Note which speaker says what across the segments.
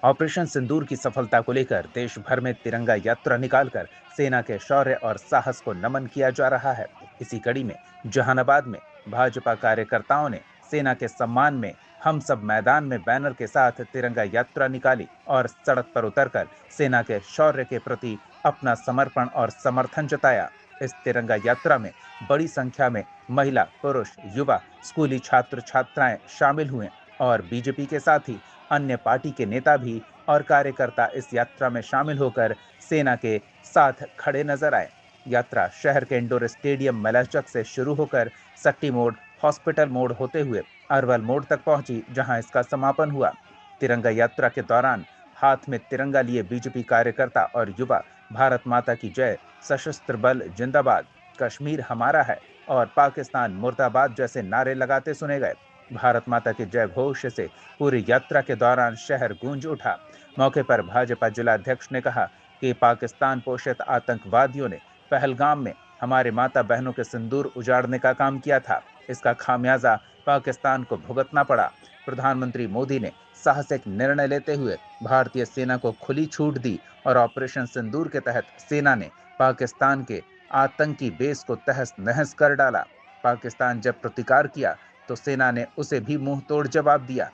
Speaker 1: Operation सिंदूर की सफलता को लेकर देश भर में तिरंगा यात्रा निकालकर सेना के शौर्य और साहस को नमन किया जा रहा है। इसी कड़ी में जहानाबाद में भाजपा कार्यकर्ताओं ने सेना के सम्मान में हम सब मैदान में बैनर के साथ तिरंगा यात्रा निकाली और सड़क पर उतरकर सेना के शौर्य के प्रति अपना समर्पण और समर्थन जताया। इस तिरंगा यात्रा में बड़ी संख्या में महिला, पुरुष, युवा, स्कूली छात्र छात्राएं शामिल हुए और बीजेपी के साथ ही अन्य पार्टी के नेता भी और कार्यकर्ता इस यात्रा में शामिल होकर सेना के साथ खड़े नजर आए। यात्रा शहर के इंडोर स्टेडियम मलाचक से शुरू होकर सट्टी मोड़, हॉस्पिटल मोड़ होते हुए अरवल मोड़ तक पहुंची, जहां इसका समापन हुआ। तिरंगा यात्रा के दौरान हाथ में तिरंगा लिए बीजेपी कार्यकर्ता और युवा भारत माता की जय, सशस्त्र बल जिंदाबाद, कश्मीर हमारा है और पाकिस्तान मुर्दाबाद जैसे नारे लगाते सुने गए। भारत माता के जय घोष से पूरी यात्रा के दौरान शहर गूंज उठा। मौके पर भाजपा जिला अध्यक्ष ने कहा कि पाकिस्तान पोषित आतंकवादियों ने पहलगाम में हमारे माता बहनों के सिंदूर उजाड़ने का काम किया था। इसका खामियाजा पाकिस्तान को भुगतना पड़ा। प्रधानमंत्री मोदी ने साहसिक निर्णय लेते हुए भारतीय सेना को खुली छूट दी और ऑपरेशन सिंदूर के तहत सेना ने पाकिस्तान के आतंकी बेस को तहस नहस कर डाला। पाकिस्तान जब प्रतिकार किया तो सेना ने उसे भी मुंह तोड़ जवाब दिया।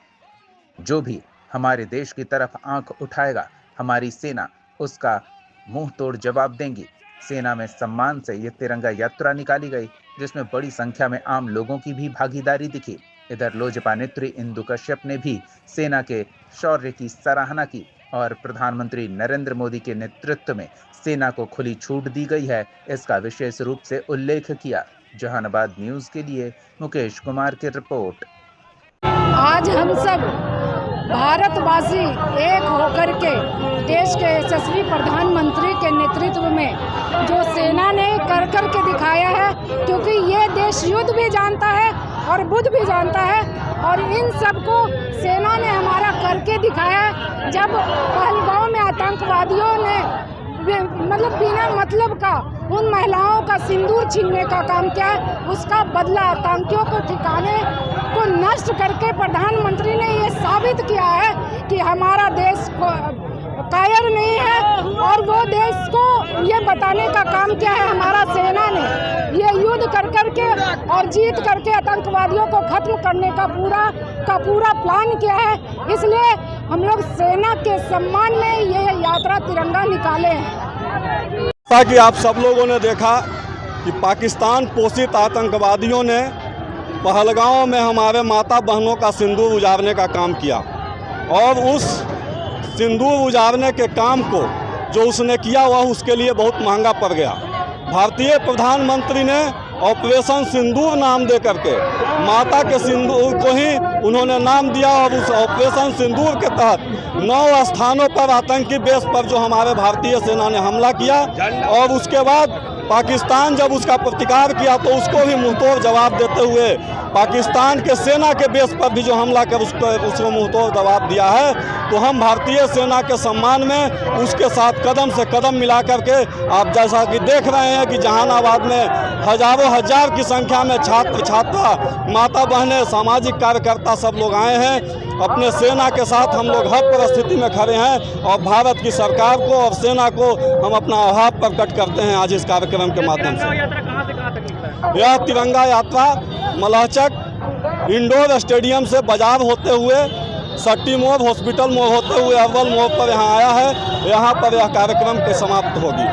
Speaker 1: जो भी हमारे देश की तरफ आंख उठाएगा, हमारी सेना उसका मुंह तोड़ जवाब देंगी। सेना में सम्मान से ये तिरंगा यात्रा निकाली गई, जिसमें बड़ी संख्या में आम लोगों की भी भागीदारी दिखी। इधर लोजपा नेत्री इंदु कश्यप ने भी सेना के शौर्य की सराहना की और प्रधानमंत्री नरेंद्र मोदी के नेतृत्व में सेना को खुली छूट दी गई है, इसका विशेष रूप से उल्लेख किया। जहानाबाद न्यूज के लिए मुकेश कुमार की रिपोर्ट।
Speaker 2: आज हम सब भारतवासी एक होकर के देश के यशस्वी प्रधानमंत्री के नेतृत्व में जो सेना ने कर कर के दिखाया है, क्योंकि ये देश युद्ध भी जानता है और बुद्ध भी जानता है, और इन सबको सेना ने हमारा करके दिखाया है। जब पहलगाम में आतंकवादियों ने बिना मतलब का उन महिलाओं का सिंदूर छीनने का काम किया, उसका बदला आतंकियों को ठिकाने को नष्ट करके प्रधानमंत्री ने ये साबित किया है कि हमारा देश कायर नहीं है, और वो देश को ये बताने का काम किया है हमारा सेना ने। ये युद्ध कर करके और जीत करके आतंकवादियों को खत्म करने का पूरा प्लान किया है। इसलिए हम लोग सेना के सम्मान में ये यात्रा तिरंगा निकाले हैं।
Speaker 3: ताकि आप सब लोगों ने देखा कि पाकिस्तान पोषित आतंकवादियों ने पहलगाम में हमारे माता बहनों का सिंदूर उजाड़ने का काम किया, और उस सिंदूर उजाड़ने के काम को जो उसने किया वह उसके लिए बहुत महंगा पड़ गया। भारतीय प्रधानमंत्री ने ऑपरेशन सिंदूर नाम दे करके माता के सिंदूर को ही उन्होंने नाम दिया, और उस ऑपरेशन सिंदूर के तहत 9 स्थानों पर आतंकी बेस पर जो हमारे भारतीय सेना ने हमला किया, और उसके बाद पाकिस्तान जब उसका प्रतिकार किया तो उसको भी मुंहतोड़ जवाब देते हुए पाकिस्तान के सेना के बेस पर भी जो हमला कर उसको मुंहतोड़ जवाब दिया है। तो हम भारतीय सेना के सम्मान में उसके साथ कदम से कदम मिला करके आप जैसा कि देख रहे हैं कि जहानाबाद में हजारों हजार की संख्या में छात्र छात्रा, माता बहनें, सामाजिक कार्यकर्ता सब लोग आए हैं। अपने सेना के साथ हम लोग हर परिस्थिति में खड़े हैं, और भारत की सरकार को और सेना को हम अपना आभार प्रकट करते हैं आज इस कार्यक्रम के माध्यम से। यह तिरंगा यात्रा मलाचक इंडोर स्टेडियम से बाजार होते हुए सट्टी मोड़, हॉस्पिटल मोड़ होते हुए अरवल मोड़ पर यहाँ आया है। यहाँ पर यह कार्यक्रम के समाप्त होगी।